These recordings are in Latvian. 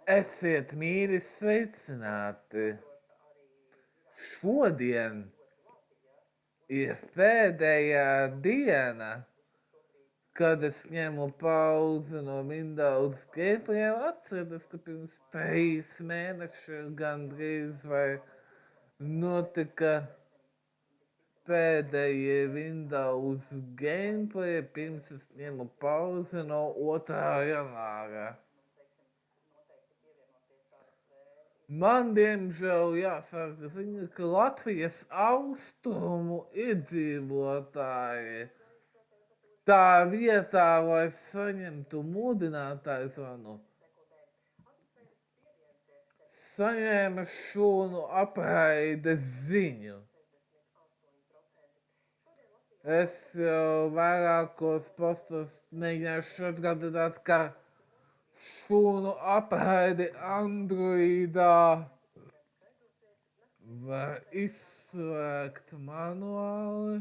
Esiet mīļi sveicināti! Šodien ir pēdējā diena, kad es ņemu pauzi no Windows gameplayiem. Atcerieties, ka pirms 3 mēnešiem gandrīz vai notika pēdējie Windows gameplay, pirms es ņemu pauzi no 2. janvāra. Man, diemžēl, jāsaka ziņa, ka Latvijas austrumu iedzīvotāji tā vietā, lai saņemtu mudinātāju zvanu, saņēma šūnu apraides ziņu. Es jau vairākos postos mēģināšu atgādināt, ka šūnu apraidi Androidā var izslēgt manuāli,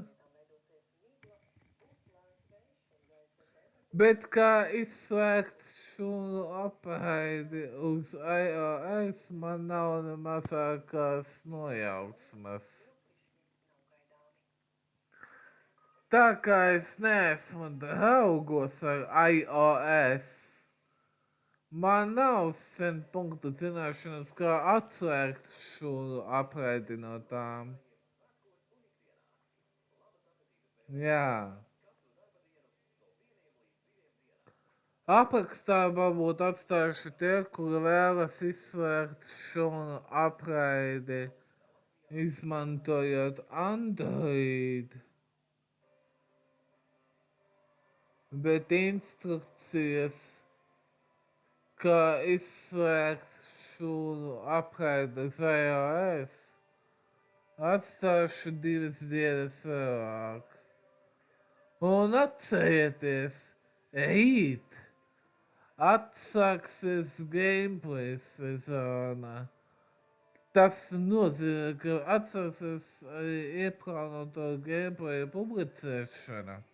bet kā izslēgt šūnu apraidi uz iOS, man nav ne mazākās nojausmas. Tā kā es neesmu draugos ar iOS, man nav 100 punktu zināšanas, kā atslēgt šūnu apraidi no tām. Jā. Aprakstā varbūt atstājuši tie, kuri vēlas izslēgt šūnu apraidi, izmantojot Android. Bet instrukcijas, kā izslēgt šūnu apraidi uz iOS, atstāšu 2 dienas vēlāk. Un atcerieties, rīt atsāksies gameplay sezona. Tas nozīmē, ka atsāksies arī ieplānoto gameplay publicēšana.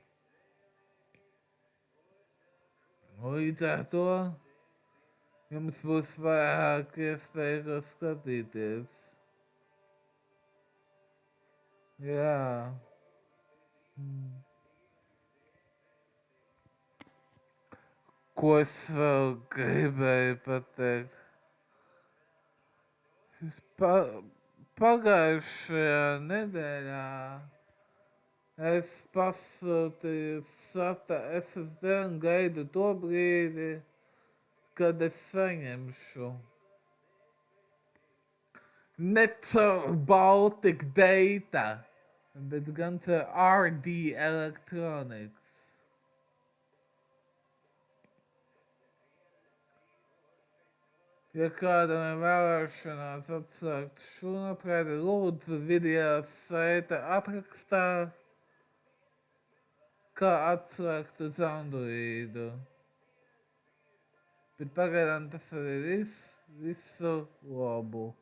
Līdz ar to jums būs vairāk iespēju skatīties. Jā. Ko es vēl gribēju pateikt? Pagājušajā nedēļā es pasūtīju SATA SSD un gaidu to brīdi, kad es saņemšu. Ne caur Baltic Data, bet gan caur RD Electronics. Ja kādam ir vēlēšanās atslēgt šūnu apraidi, lūdzu video saita aprakstā, kā atslēgt uz Androidu. Bet pagaidām tas arī viss. Visu labu!